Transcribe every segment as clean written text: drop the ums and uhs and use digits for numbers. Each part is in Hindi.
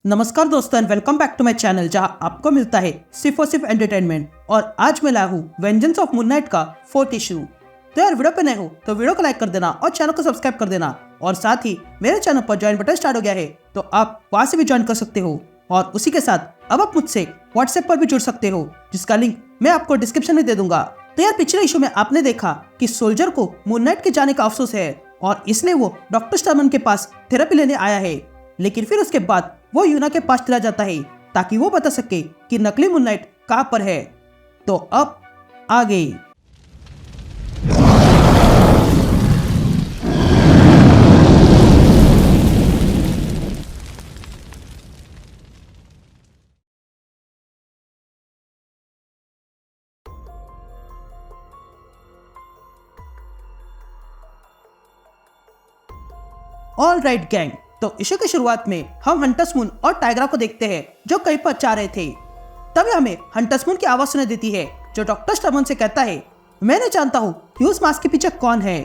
नमस्कार दोस्तों and welcome back to my channel जहां आपको मिलता है सिर्फ और सिर्फ एंटरटेनमेंट। और आज मैं लाया हूँ वेंजेंस ऑफ मून नाइट का 4th इशू। तो यार वीडियो पे नए हो तो वीडियो को लाइक कर देना और चैनल को सब्सक्राइब कर देना। और साथ ही मेरे चैनल पर ज्वाइन बटन स्टार्ट हो गया है तो आप वहां से भी ज्वाइन कर सकते हो। और उसी के साथ अब आप मुझसे व्हाट्सएप पर भी जुड़ सकते हो जिसका लिंक मैं आपको डिस्क्रिप्शन में दे दूंगा। तो यार पिछले इशू में आपने देखा कि सोल्जर को मून नाइट के जाने का अफसोस है और इसलिए वो डॉक्टर स्टर्मन के पास थेरेपी लेने आया है। लेकिन फिर उसके बाद वो यूना के पास चला जाता है ताकि वो बता सके कि नकली मून नाइट कहाँ पर है। तो अब आगे ऑल राइट गैंग, तो इशू की शुरुआत में हम हंटर्स मून और टाइग्रा को देखते हैं जो कहीं पर जा रहे थे। तभी हमें हंटर्स मून की आवाज सुनाई देती है जो डॉक्टर स्टर्मन से कहता है, मैं नहीं जानता हूँ ह्यूज मास्क के पीछे कौन है,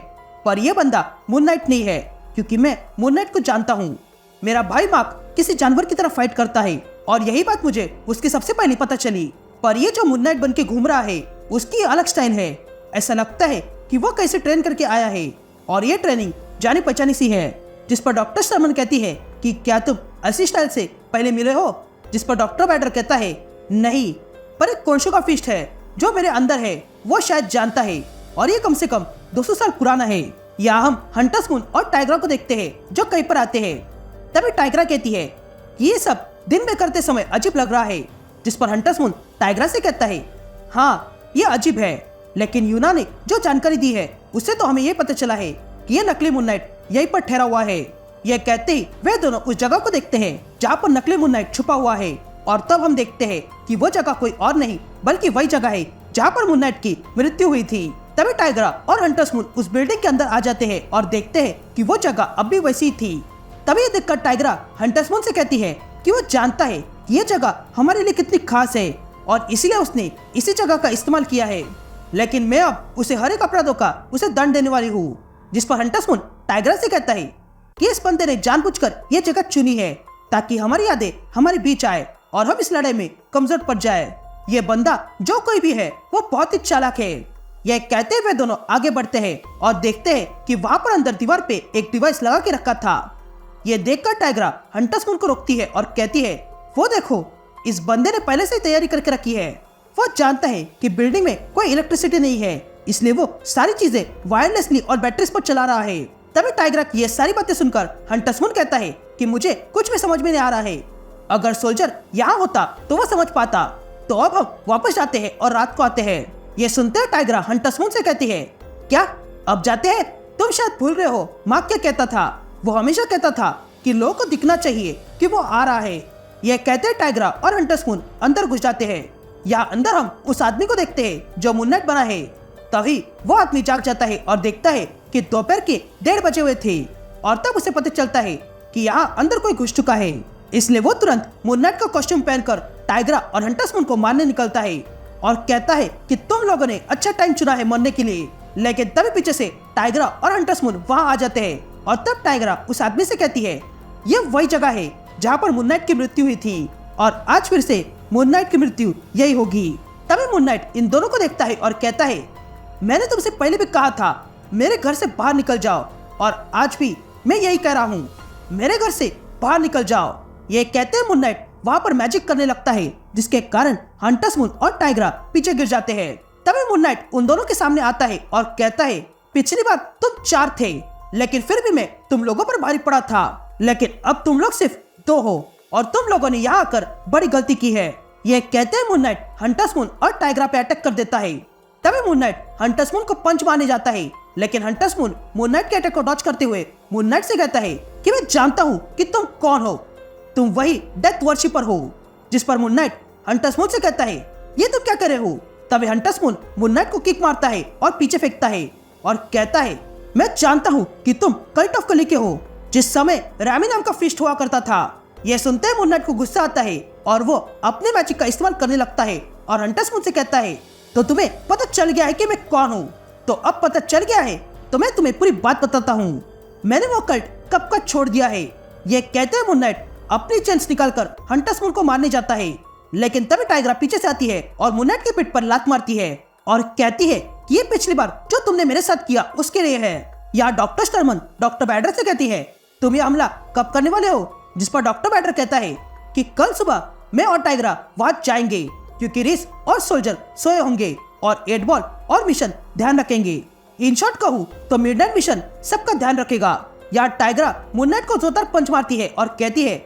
पर यह बंदा मून नाइट नहीं है क्योंकि मैं मून नाइट को जानता हूँ। मेरा भाई मार्क किसी जानवर की तरह फाइट करता है और यही बात मुझे उसकी सबसे पहले पता चली। पर ये जो मून नाइट बन के घूम रहा है उसकी अलग स्टाइल है। ऐसा लगता है कि वो कैसे ट्रेन करके आया है और ये ट्रेनिंग जानी पहचानी सी है। जिस पर डॉक्टर स्टर्मन कहती है कि क्या तुम ऐसी स्टाइल से पहले मिले हो? जिस पर डॉक्टर बैडर कहता है नहीं, पर एक कोशो का फिस्ट है जो मेरे अंदर है वो शायद जानता है और ये कम से कम 200 साल पुराना है। यहाँ हम हंटर्स मून और टाइग्रा को देखते हैं जो कहीं पर आते हैं। तभी टाइग्रा कहती है कि ये सब दिन में करते समय अजीब लग रहा है। जिस पर हंटर्स मून टाइग्रा से कहता है हाँ ये अजीब है, लेकिन यूना ने जो जानकारी दी है उससे तो हमें ये पता चला है कि ये नकली मून नाइट यहीं पर ठहरा हुआ है। यह कहते ही वे दोनों उस जगह को देखते हैं जहाँ पर नकली मून नाइट छुपा हुआ है। और तब हम देखते हैं कि वो जगह कोई और नहीं बल्कि वही जगह है जहाँ पर मून नाइट की मृत्यु हुई थी। तभी टाइग्रा और हंटर्स मून उस बिल्डिंग के अंदर आ जाते हैं और देखते हैं कि वो जगह अब भी वैसी थी। तभी ये देखकर टाइग्रा हंटर्स मून से कहती है कि वो जानता है कि ये जगह हमारे लिए कितनी खास है और इसीलिए उसने इसी जगह का इस्तेमाल किया है। लेकिन मैं अब उसे हर एक अपराधों का उसे दंड देने वाली हूँ। जिस पर हंटर्स मून टाइग्रा से कहता है कि इस बंदे ने जानबूझकर ये जगह चुनी है ताकि हमारी यादें हमारे बीच आए और हम इस लड़ाई में कमजोर पड़ जाए। ये बंदा जो कोई भी है वो बहुत ही चालाक है। यह कहते हुए दोनों आगे बढ़ते हैं और देखते हैं कि वहां पर अंदर दीवार पे एक डिवाइस लगा के रखा था। ये देखकर टाइग्रा हंटर्स मून को रोकती है और कहती है वो देखो, इस बंदे ने पहले से तैयारी करके रखी है। वो जानता है कि बिल्डिंग में कोई इलेक्ट्रिसिटी नहीं है इसलिए वो सारी चीजें वायरलेसली और बैटरीज पर चला रहा है। तभी टाइग्रा की ये सारी बातें सुनकर हंटर्स मून कहता है कि मुझे कुछ भी समझ में नहीं आ रहा है। अगर सोल्जर यहाँ होता तो वो समझ पाता। तो अब हम वापस जाते हैं और रात को आते हैं। ये सुनते हैं टाइग्रा हंटर्स मून से कहती है क्या अब जाते हैं? तुम शायद भूल रहे हो मार्क क्या कहता था। वो हमेशा कहता था कि लोगों को दिखना चाहिए कि वो आ रहा है। ये कहते हैं टाइग्रा और हंटर्स मून अंदर घुस जाते हैं। यहाँ अंदर हम उस आदमी को देखते हैं जो मून नाइट बना है। तभी वो आदमी जाग जाता है और देखता है कि दोपहर के 1:30 बजे हुए थे और तब उसे पता चलता है कि यहाँ अंदर कोई घुस चुका है। इसलिए वो तुरंत मून नाइट का कॉस्ट्यूम पहनकर टाइग्रा और हंटर्स मून को मारने निकलता है और कहता है कि तुम लोगों ने अच्छा टाइम चुना है मरने के लिए। लेकिन तभी पीछे से टाइग्रा और हंटर्स मून वहाँ आ जाते हैं और तब टाइग्रा उस आदमी से कहती है ये वही जगह है जहाँ पर मून नाइट की मृत्यु हुई थी और आज फिर से मून नाइट की मृत्यु यही होगी। तभी मून नाइट इन दोनों को देखता है और कहता है मैंने तुमसे पहले भी कहा था मेरे घर से बाहर निकल जाओ और आज भी मैं यही कह रहा हूँ, मेरे घर से बाहर निकल जाओ। ये कहते हैं मून नाइट वहाँ पर मैजिक करने लगता है जिसके कारण हंटर्स मून और टाइग्रा पीछे गिर जाते हैं। तभी मून नाइट उन दोनों के सामने आता है और कहता है पिछली बार तुम 4 थे लेकिन फिर भी मैं तुम लोगों पर भारी पड़ा था, लेकिन अब तुम लोग सिर्फ 2 हो और तुम लोगों ने यहाँ आकर बड़ी गलती की है। ये कहते हैं मून नाइट हंटर्स मून और टाइग्रा पे अटैक कर देता है। तभी मून नाइट हंटर्स मून को पंच मारने जाता है लेकिन हंटर्स मून मून नाइट के अटैक को डॉज करते हुए मून नाइट से कहता है कि मैं जानता हूँ कि तुम कौन हो, तुम वही डेथ वर्शिपर हो। जिस पर मून नाइट हंटर्स मून से कहता है ये तुम क्या कर रहे हो? तभी हंटर्स मून मून नाइट को किक मारता है और पीछे फेंकता है और कहता है मैं जानता हूँ कि तुम कल्ट ऑफ कली के हो जिस समय रैमी नाम का फिस्ट हुआ करता था। यह सुनते ही मून नाइट को गुस्सा आता है और वो अपने मैजिक का इस्तेमाल करने लगता है और हंटर्स मून से कहता है तो तुम्हें पता चल गया है कि मैं कौन हूँ? तो अब पता चल गया है तो मैं तुम्हें पूरी बात बताता हूँ। मैंने वो कल्ट कब का छोड़ दिया है। ये कहते हैं मून नाइट अपनी चेन्स निकालकर हंटर्स मून को मारने जाता है, लेकिन तभी टाइग्रा पीछे से आती है और मून नाइट के पीठ पर लात मारती है और कहती है कि ये पिछली बार जो तुमने मेरे साथ किया उसके लिए है। यहाँ डॉक्टर स्टर्मन डॉक्टर बैडर से कहती है, तुम ये हमला कब करने वाले हो? जिस पर डॉक्टर बैडर कहता है कि कल सुबह मैं और टाइग्रा वहां जाएंगे, क्योंकि रिस और सोल्जर सोए होंगे और 8 बॉल और मिशन ध्यान रखेंगे। इन शॉर्ट कहूँ तो मिडनाइट मिशन सबका ध्यान रखेगा। यहाँ टाइग्रा मून नाइट को जोरदार पंच मारती है और कहती है,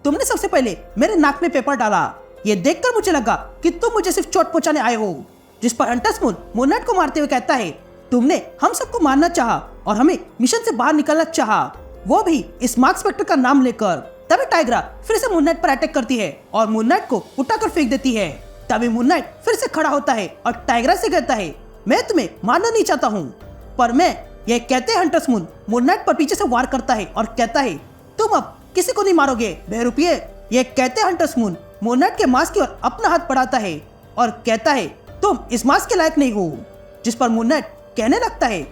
तुमने सबसे पहले मेरे नाक में पेपर डाला, ये देखकर मुझे लगा कि तुम मुझे सिर्फ चोट पहुंचाने आए हो। जिस पर हंटर्स मून नाइट को मारते हुए कहता है, तुमने हम सबको मारना चाहा और हमें मिशन से बाहर निकलना चाहा, वो भी इस मार्क स्पेक्टर का नाम लेकर। तभी टाइग्रा फिर से मून नाइट पर अटैक करती है और मून नाइट को उठाकर फेंक देती है। तभी मून नाइट फिर से खड़ा होता है और टाइग्रा से कहता है, मैं तुम्हें मारना नहीं चाहता हूँ, पर मैं ये कहते हंटर्स मून नाइट पर पीछे से वार करता है और कहता है, तुम अब किसी को नहीं मारोगे बहरूपिये। ये कहते हंटर्स मून नाइट के मास्क की ओर अपना हाथ बढ़ाता है और कहता है, तुम इस मास्क के लायक नहीं हो। जिस पर मून नाइट कहने लगता है,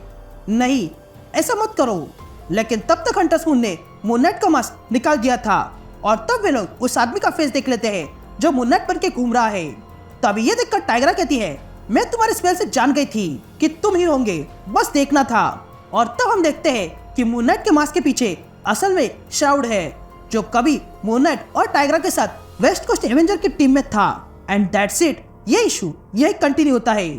नहीं ऐसा मत करो। लेकिन तब तक हंटर्स ने मून नाइट का मास्क निकाल दिया था और तब वे लोग उस आदमी का फेस देख लेते हैं जो मून नाइट बन के घूम रहा है। तभी ये देखकर टाइग्रा कहती है, मैं तुम्हारी स्मेल से जान गई थी कि तुम ही होंगे, बस देखना था। और तब हम देखते हैं कि मून नाइट के मास्क के पीछे असल में श्राउड है, जो कभी मून नाइट और टाइग्रा के साथ वेस्ट कोस्ट एवेंजर की टीम में था। And that's it. ये इशू यही कंटिन्यू होता है।